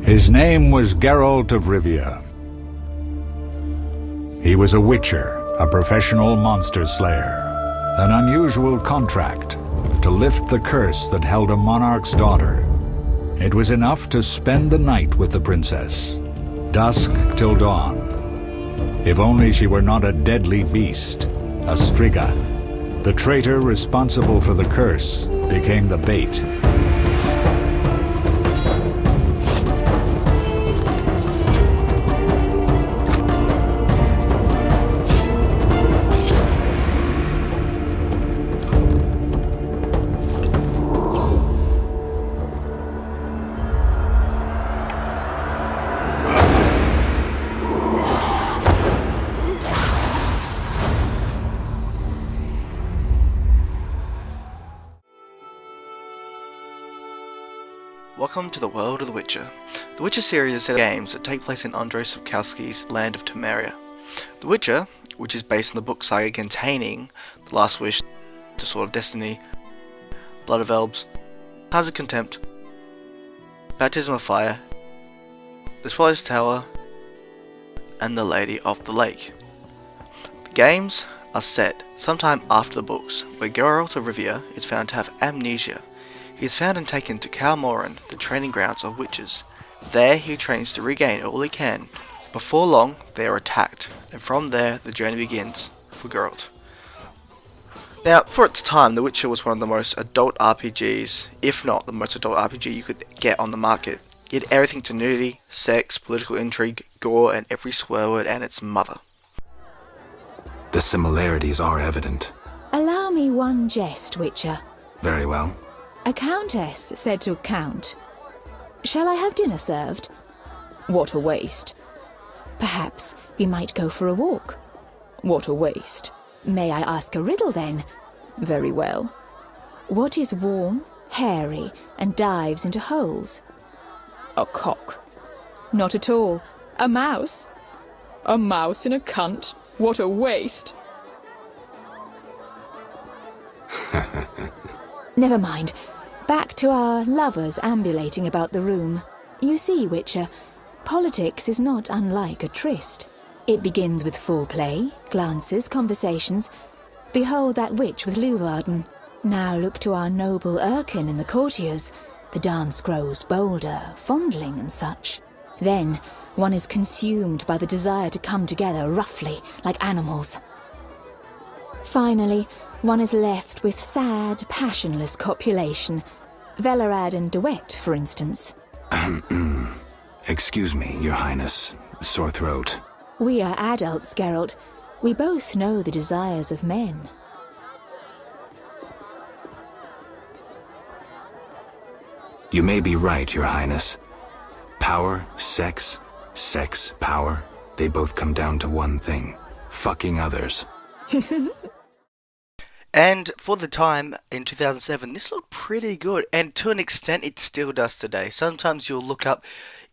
His name was Geralt of Rivia. He was a witcher, a professional monster slayer. An unusual contract to lift the curse that held a monarch's daughter. It was enough to spend the night with the princess, dusk till dawn. If only she were not a deadly beast, a striga. The traitor responsible for the curse became the bait. Welcome to the world of The Witcher. The Witcher series is a set of games that take place in Andrzej Sapkowski's land of Temeria. The Witcher, which is based on the book saga containing The Last Wish, The Sword of Destiny, Blood of Elves, House of Contempt, Baptism of Fire, The Swallow's Tower, and The Lady of the Lake. The games are set sometime after the books, where Geralt of Rivia is found to have amnesia. He is found and taken to Kaer Morhen, the training grounds of witches. There he trains to regain all he can. Before long, they are attacked, and from there the journey begins for Geralt. Now, for its time, The Witcher was one of the most adult RPGs, if not the most adult RPG you could get on the market. It had everything to nudity, sex, political intrigue, gore, and every swear word and its mother. The similarities are evident. Allow me one jest, Witcher. Very well. A countess said to a count, "Shall I have dinner served?" What a waste. Perhaps we might go for a walk. What a waste. May I ask a riddle then? Very well. What is warm, hairy, and dives into holes? A cock. Not at all. A mouse. A mouse in a cunt. What a waste. Never mind. Back to our lovers ambulating about the room. You see, Witcher, politics is not unlike a tryst. It begins with foreplay, glances, conversations. Behold that witch with Leuwarden. Now look to our noble Erkin and the courtiers. The dance grows bolder, fondling and such. Then one is consumed by the desire to come together roughly, like animals. Finally, one is left with sad, passionless copulation. Velerad and Duet, for instance. Excuse me, Your Highness. Sore throat. We are adults, Geralt. We both know the desires of men. You may be right, Your Highness. Power, sex, power, they both come down to one thing. Fucking others. And for the time, in 2007, this looked pretty good, and to an extent it still does today. Sometimes you'll look up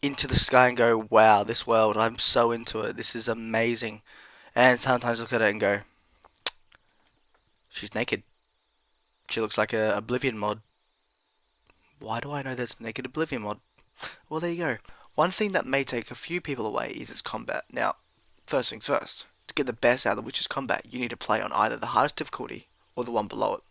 into the sky and go, wow, this world, I'm so into it, this is amazing. And sometimes look at it and go, she's naked. She looks like a Oblivion mod. Why do I know there's a naked Oblivion mod? Well, there you go. One thing that may take a few people away is its combat. Now, first things first, to get the best out of the Witcher's combat, you need to play on either the hardest difficulty or the one below it.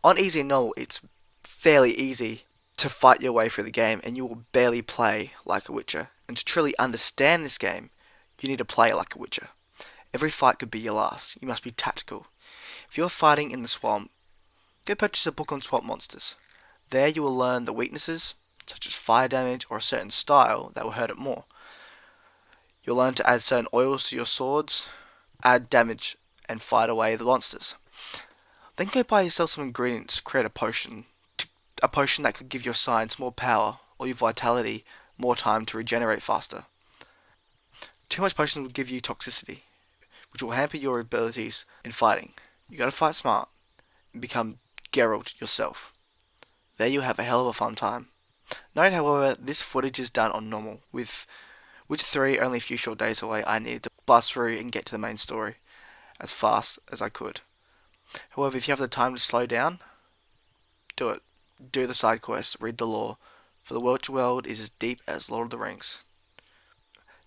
On easy and normal, it's fairly easy to fight your way through the game, and you will barely play like a Witcher. And to truly understand this game, you need to play like a Witcher. Every fight could be your last. You must be tactical. If you're fighting in the swamp, go purchase a book on swamp monsters. There you will learn the weaknesses, such as fire damage or a certain style that will hurt it more. You'll learn to add certain oils to your swords, add damage, and fight away the monsters. Then go buy yourself some ingredients to create a potion that could give your science more power, or your vitality more time to regenerate faster. Too much potion will give you toxicity, which will hamper your abilities in fighting. You gotta fight smart, and become Geralt yourself. there you have a hell of a fun time. Note, however, this footage is done on normal, with Witcher 3 only a few short days away. I needed to blast through and get to the main story as fast as I could. However, if you have the time to slow down, do it. Do the side quests, read the lore, for the Witcher world is as deep as Lord of the Rings.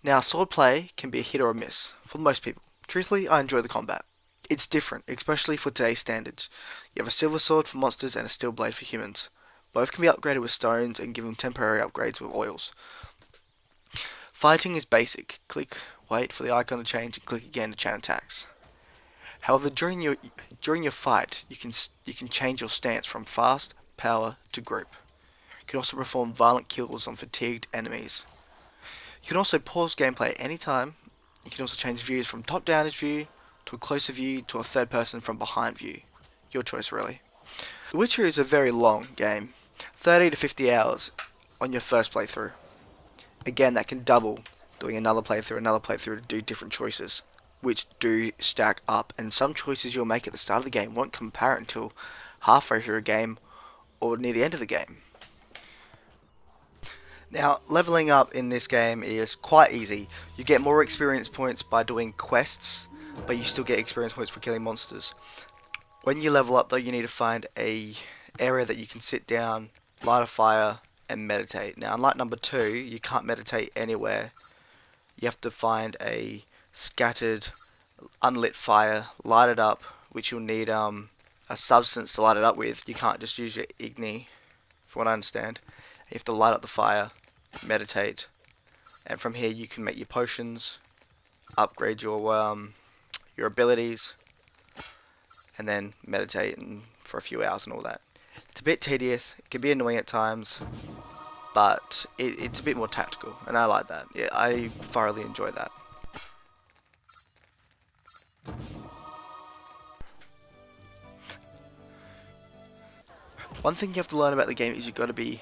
Now, swordplay can be a hit or a miss, for most people. Truthfully, I enjoy the combat. It's different, especially for today's standards. You have a silver sword for monsters and a steel blade for humans. Both can be upgraded with stones and given temporary upgrades with oils. Fighting is basic. Click, wait for the icon to change, and click again to chain attacks. However, during your fight, you can change your stance from fast, power to group. You can also perform violent kills on fatigued enemies. You can also pause gameplay at any time. You can also change views from top-down view to a closer view to a third-person from behind view. Your choice, really. The Witcher is a very long game, 30 to 50 hours on your first playthrough. Again, that can double doing another playthrough to do different choices, which do stack up, and some choices you'll make at the start of the game won't come apparent until halfway through a game or near the end of the game. Now, leveling up in this game is quite easy. You get more experience points by doing quests, but you still get experience points for killing monsters. When you level up though, you need to find a area that you can sit down, light a fire, and meditate. Now, unlike number 2, you can't meditate anywhere. You have to find a scattered, unlit fire, light it up, which you'll need a substance to light it up with. You can't just use your igni, from what I understand. You have to light up the fire, meditate, and from here you can make your potions, upgrade your abilities, and then meditate for a few hours and all that. It's a bit tedious, it can be annoying at times, but it's a bit more tactical, and I like that. Yeah, I thoroughly enjoy that. One thing you have to learn about the game is you gotta be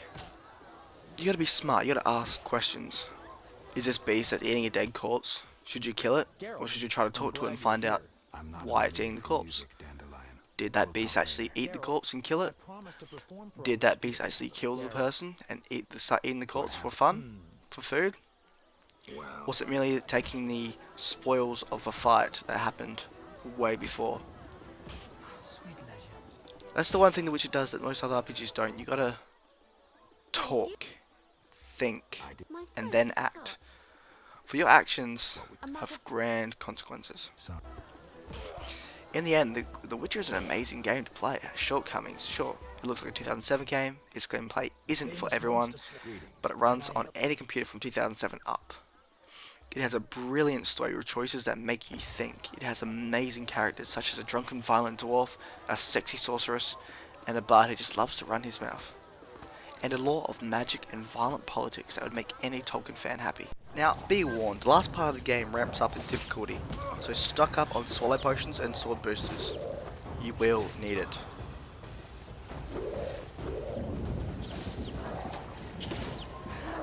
smart. You gotta ask questions. Is this beast that's eating a dead corpse? Should you kill it, or should you try to talk to it and find out why it's eating the corpse? Did that beast actually eat the corpse and kill it? Did that beast actually kill the person and start eating the corpse for fun, for food? Was it merely taking the spoils of a fight that happened way before? That's the one thing The Witcher does that most other RPGs don't. You gotta talk, think, and then act. For your actions have grand consequences. In the end, The Witcher is an amazing game to play. It has shortcomings, sure. It looks like a 2007 game, its gameplay isn't for everyone, but it runs on any computer from 2007 up. It has a brilliant story with choices that make you think. It has amazing characters such as a drunken violent dwarf, a sexy sorceress, and a bard who just loves to run his mouth. And a lore of magic and violent politics that would make any Tolkien fan happy. Now, be warned, the last part of the game ramps up in difficulty, so stock up on swallow potions and sword boosters. You will need it.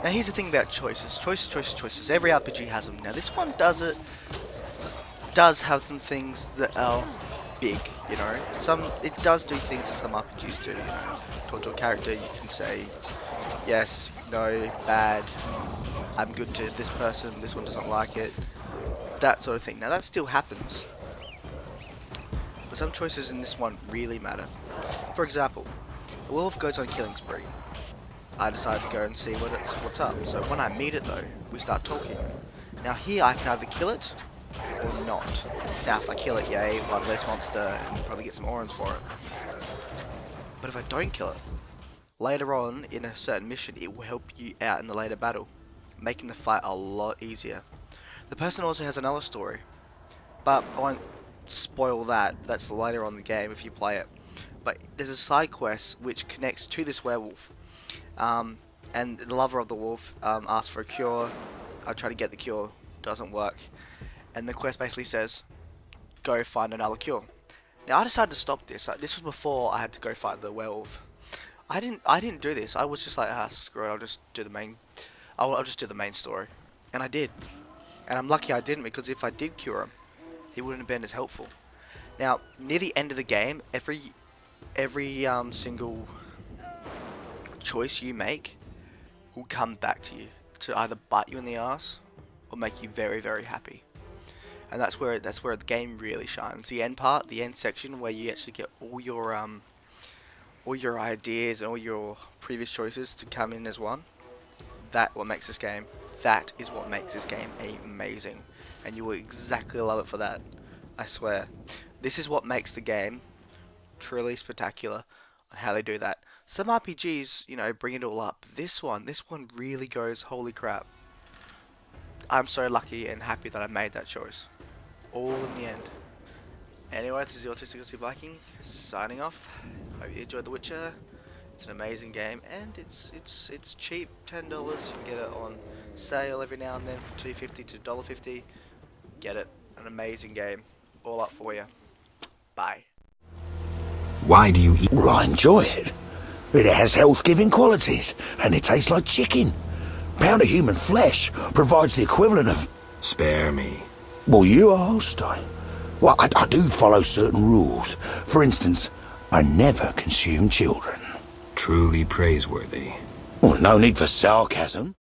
Now here's the thing about choices. Choices. Every RPG has them. Now this one does have some things that are big, you know. It does do things that some RPGs do, you know. Talk to a character, you can say yes, no, bad, I'm good to this person, this one doesn't like it, that sort of thing. Now that still happens, but some choices in this one really matter. For example, the wolf goes on a killing spree. I decide to go and see what's up. So when I meet it though, we start talking. Now here I can either kill it or not. Now if I kill it, yay, one less monster and probably get some orange for it. But if I don't kill it, later on in a certain mission it will help you out in the later battle, making the fight a lot easier. The person also has another story, but I won't spoil that. That's later on in the game if you play it. But there's a side quest which connects to this werewolf. And the lover of the wolf asks for a cure. I try to get the cure, doesn't work, and the quest basically says, go find another cure. Now I decided to stop this. This was before I had to go fight the werewolf. I didn't do this. I was just like, screw it. I'll just do the main story, and I did. And I'm lucky I didn't, because if I did cure him, he wouldn't have been as helpful. Now near the end of the game, every single choice you make will come back to you to either bite you in the ass or make you very, very happy. And that's where the game really shines. The end part, the end section, where you actually get all your ideas and all your previous choices to come in as one. That what makes this game. That is what makes this game amazing, and you will exactly love it for that. I swear. This is what makes the game truly spectacular on how they do that. Some RPGs, you know, bring it all up. This one really goes, holy crap. I'm so lucky and happy that I made that choice. All in the end. Anyway, this is the Autistic Aussie Viking signing off. Hope you enjoyed The Witcher. It's an amazing game, and it's cheap, $10. You can get it on sale every now and then from $2.50 to $1.50. Get it, an amazing game, all up for you. Bye. Why do you eat? Well, I enjoy it. It has health-giving qualities, and it tastes like chicken. A pound of human flesh provides the equivalent of... Spare me. Well, you asked. I do follow certain rules. For instance, I never consume children. Truly praiseworthy. Well, no need for sarcasm.